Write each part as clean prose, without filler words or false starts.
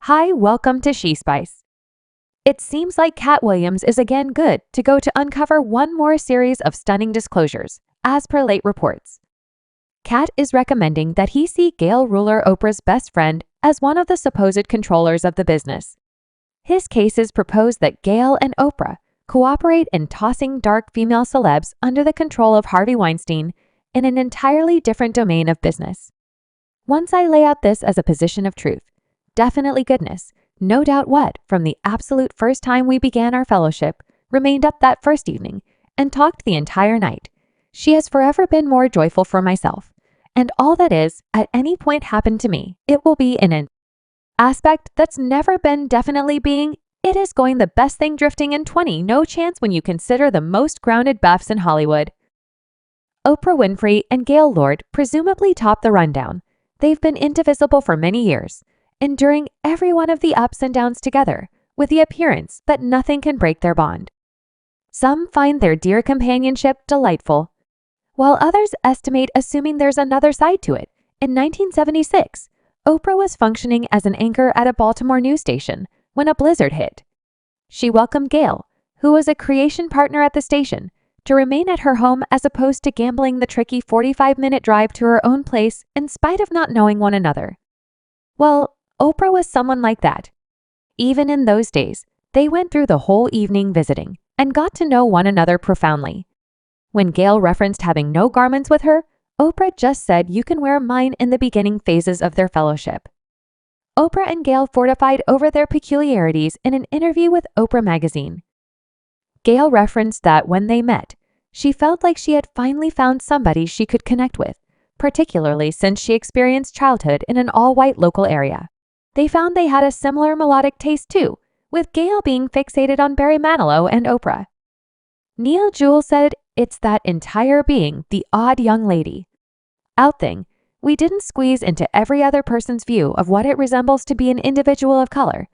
Hi, welcome to She Spice. It seems like Katt Williams is again good to go to uncover one more series of stunning disclosures, as per late reports. Katt is recommending that he see Gail Ruler Oprah's best friend as one of the supposed controllers of the business. His cases propose that Gail and Oprah cooperate in tossing dark female celebs under the control of Harvey Weinstein in an entirely different domain of business. Once I lay out this as a position of truth, definitely goodness, no doubt what, from the absolute first time we began our fellowship, remained up that first evening, and talked the entire night. She has forever been more joyful for myself, and all that is, at any point happened to me, it will be in an aspect that's never been definitely being, it is going the best thing drifting in 20, no chance when you consider the most grounded buffs in Hollywood. Oprah Winfrey and Gail Lord presumably top the rundown. They've been indivisible for many years, enduring every one of the ups and downs together, with the appearance that nothing can break their bond. Some find their dear companionship delightful, while others estimate assuming there's another side to it. In 1976, Oprah was functioning as an anchor at a Baltimore news station when a blizzard hit. She welcomed Gail, who was a creation partner at the station, to remain at her home as opposed to gambling the tricky 45-minute drive to her own place in spite of not knowing one another. Well, Oprah was someone like that. Even in those days, they went through the whole evening visiting and got to know one another profoundly. When Gail referenced having no garments with her, Oprah just said, "You can wear mine," in the beginning phases of their fellowship. Oprah and Gail fortified over their peculiarities in an interview with Oprah magazine. Gail referenced that when they met, she felt like she had finally found somebody she could connect with, particularly since she experienced childhood in an all-white local area. They found they had a similar melodic taste too, with Gail being fixated on Barry Manilow and Oprah. Neil Jewell said, "It's that entire being, the odd young lady out thing. We didn't squeeze into every other person's view of what it resembles to be an individual of color."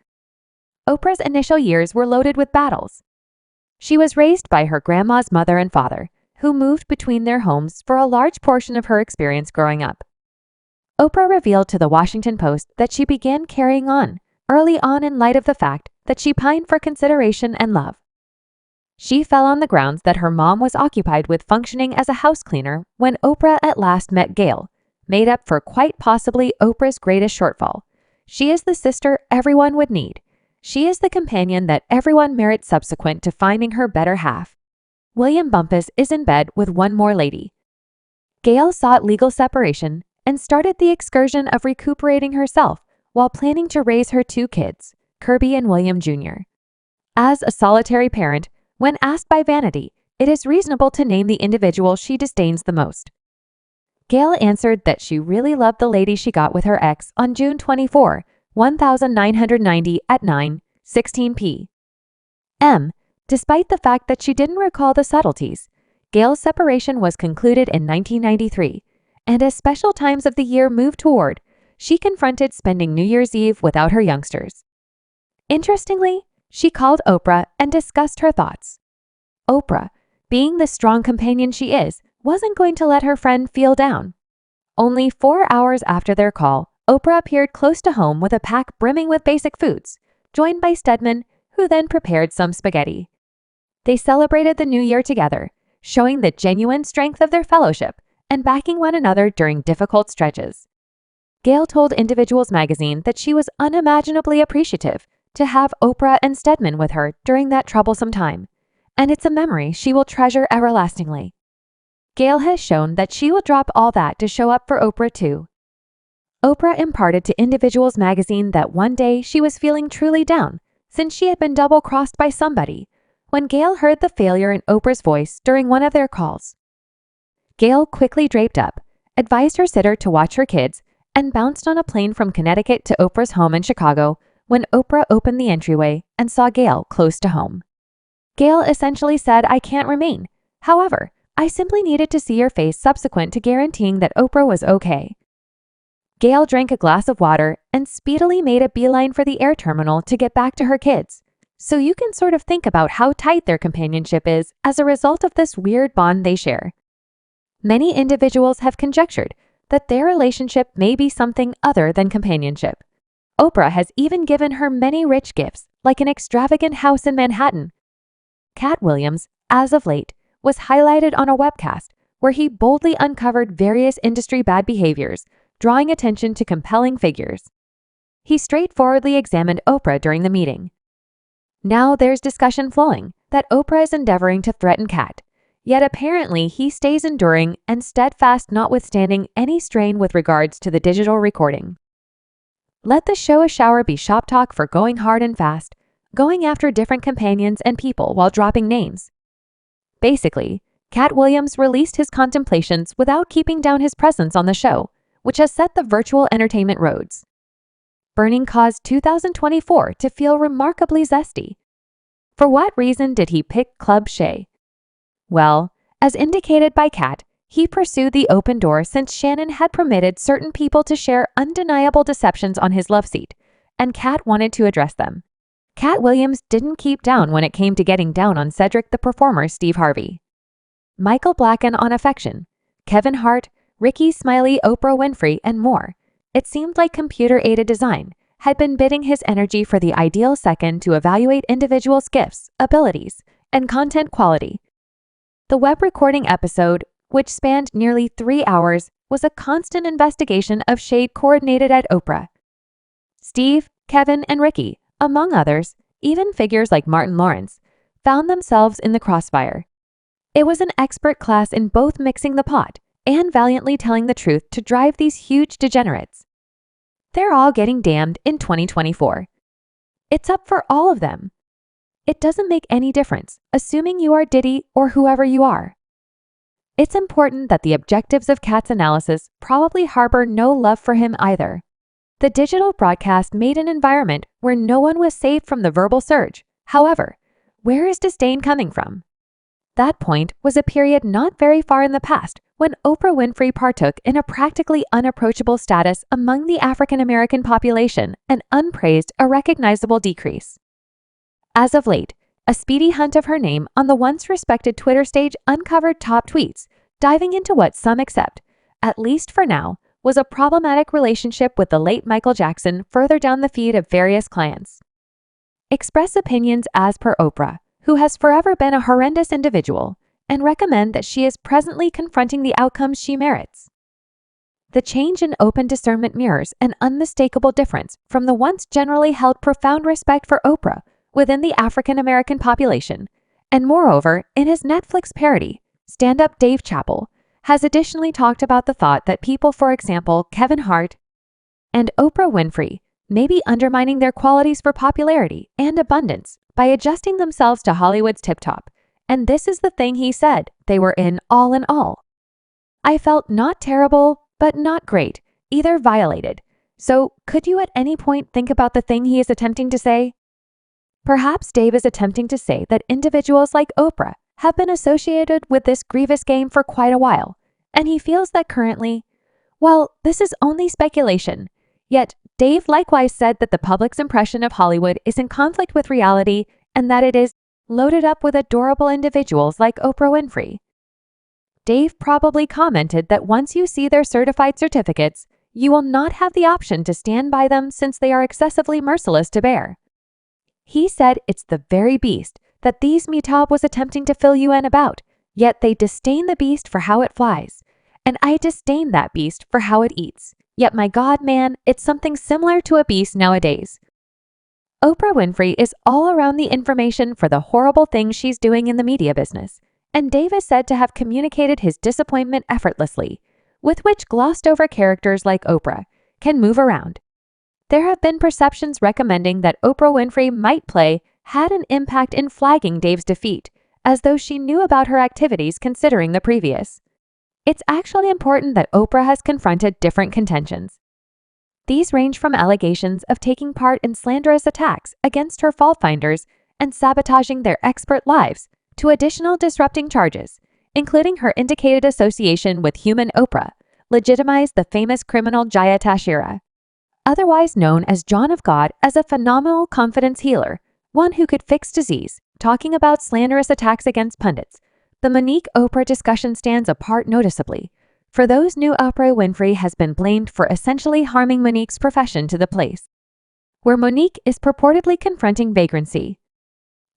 Oprah's initial years were loaded with battles. She was raised by her grandma's mother and father, who moved between their homes for a large portion of her experience growing up. Oprah revealed to the Washington Post that she began carrying on early on in light of the fact that she pined for consideration and love. She fell on the grounds that her mom was occupied with functioning as a house cleaner when Oprah at last met Gail, made up for quite possibly Oprah's greatest shortfall. She is the sister everyone would need. She is the companion that everyone merits subsequent to finding her better half. William Bumpus is in bed with one more lady. Gail sought legal separation and started the excursion of recuperating herself while planning to raise her two kids, Kirby and William Jr. As a solitary parent, when asked by Vanity, it is reasonable to name the individual she disdains the most. Gail answered that she really loved the lady she got with her ex on June 24, 1990 at 9:16 p.m. Despite the fact that she didn't recall the subtleties, Gail's separation was concluded in 1993, and as special times of the year moved toward, she confronted spending New Year's Eve without her youngsters. Interestingly, she called Oprah and discussed her thoughts. Oprah, being the strong companion she is, wasn't going to let her friend feel down. Only 4 hours after their call, Oprah appeared close to home with a pack brimming with basic foods, joined by Stedman, who then prepared some spaghetti. They celebrated the new year together, showing the genuine strength of their fellowship and backing one another during difficult stretches. Gail told Individuals magazine that she was unimaginably appreciative to have Oprah and Stedman with her during that troublesome time, and it's a memory she will treasure everlastingly. Gail has shown that she will drop all that to show up for Oprah too. Oprah imparted to Individuals magazine that one day she was feeling truly down since she had been double-crossed by somebody when Gail heard the failure in Oprah's voice during one of their calls. Gail quickly draped up, advised her sitter to watch her kids, and bounced on a plane from Connecticut to Oprah's home in Chicago when Oprah opened the entryway and saw Gail close to home. Gail essentially said, "I can't remain. However, I simply needed to see your face subsequent to guaranteeing that Oprah was okay." Gail drank a glass of water and speedily made a beeline for the air terminal to get back to her kids. So you can sort of think about how tight their companionship is as a result of this weird bond they share. Many individuals have conjectured that their relationship may be something other than companionship. Oprah has even given her many rich gifts, like an extravagant house in Manhattan. Katt Williams, as of late, was highlighted on a webcast where he boldly uncovered various industry bad behaviors, drawing attention to compelling figures. He straightforwardly examined Oprah during the meeting. Now there's discussion flowing that Oprah is endeavoring to threaten Katt, yet apparently he stays enduring and steadfast notwithstanding any strain with regards to the digital recording. Let the show a shower be shop talk for going hard and fast, going after different companions and people while dropping names. Basically, Katt Williams released his contemplations without keeping down his presence on the show, which has set the virtual entertainment roads. Burning caused 2024 to feel remarkably zesty. For what reason did he pick Club Shay? Well, as indicated by Katt, he pursued the open door since Shannon had permitted certain people to share undeniable deceptions on his love seat, and Katt wanted to address them. Katt Williams didn't keep down when it came to getting down on Cedric the Performer Steve Harvey, Michael Blacken on affection, Kevin Hart, Ricky Smiley, Oprah Winfrey, and more. It seemed like computer-aided design had been bidding his energy for the ideal second to evaluate individuals' gifts, abilities, and content quality. The web recording episode, which spanned nearly 3 hours, was a constant investigation of shade coordinated at Oprah. Steve, Kevin, and Ricky, among others, even figures like Martin Lawrence, found themselves in the crossfire. It was an expert class in both mixing the pot and valiantly telling the truth to drive these huge degenerates. They're all getting damned in 2024. It's up for all of them. It doesn't make any difference, assuming you are Diddy or whoever you are. It's important that the objectives of Katt's analysis probably harbor no love for him either. The digital broadcast made an environment where no one was safe from the verbal surge. However, where is disdain coming from? That point was a period not very far in the past when Oprah Winfrey partook in a practically unapproachable status among the African American population and unpraised a recognizable decrease. As of late, a speedy hunt of her name on the once respected Twitter stage uncovered top tweets, diving into what some accept, at least for now, was a problematic relationship with the late Michael Jackson further down the feed of various clients. Express opinions as per Oprah, who has forever been a horrendous individual, and recommend that she is presently confronting the outcomes she merits. The change in open discernment mirrors an unmistakable difference from the once generally held profound respect for Oprah within the African American population, and moreover, in his Netflix parody, stand-up Dave Chappelle, has additionally talked about the thought that people, for example, Kevin Hart and Oprah Winfrey, may be undermining their qualities for popularity and abundance by adjusting themselves to Hollywood's tip-top. And this is the thing he said they were in all. I felt not terrible, but not great, either violated. So could you at any point think about the thing he is attempting to say? Perhaps Dave is attempting to say that individuals like Oprah have been associated with this grievous game for quite a while, and he feels that currently, well, this is only speculation. Yet, Dave likewise said that the public's impression of Hollywood is in conflict with reality and that it is loaded up with adorable individuals like Oprah Winfrey. Dave probably commented that once you see their certified certificates, you will not have the option to stand by them since they are excessively merciless to bear. He said it's the very beast that these Mitab was attempting to fill you in about, yet they disdain the beast for how it flies, and I disdain that beast for how it eats. Yet my God, man, it's something similar to a beast nowadays. Oprah Winfrey is all around the information for the horrible things she's doing in the media business, and Dave is said to have communicated his disappointment effortlessly, with which glossed over characters like Oprah can move around. There have been perceptions recommending that Oprah Winfrey might play had an impact in flagging Dave's defeat, as though she knew about her activities considering the previous. It's actually important that Oprah has confronted different contentions. These range from allegations of taking part in slanderous attacks against her fault finders and sabotaging their expert lives to additional disrupting charges, including her indicated association with human Oprah, legitimized the famous criminal Jaya Tashira, otherwise known as John of God, as a phenomenal confidence healer, one who could fix disease, talking about slanderous attacks against pundits. The Monique Oprah discussion stands apart noticeably. For those new, Oprah Winfrey has been blamed for essentially harming Monique's profession to the place. where Monique is purportedly confronting vagrancy.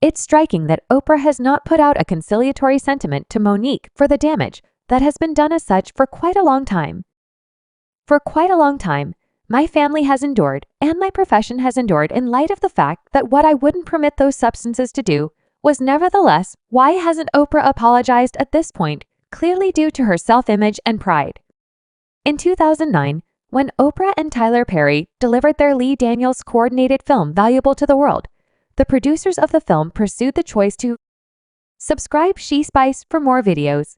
It's striking that Oprah has not put out a conciliatory sentiment to Monique for the damage that has been done as such for quite a long time. For quite a long time, my family has endured and my profession has endured in light of the fact that what I wouldn't permit those substances to do was nevertheless why hasn't Oprah apologized at this point, clearly due to her self-image and pride. In 2009, when Oprah and Tyler Perry delivered their Lee Daniels coordinated film Valuable to the World, the producers of the film pursued the choice to subscribe She Spice for more videos.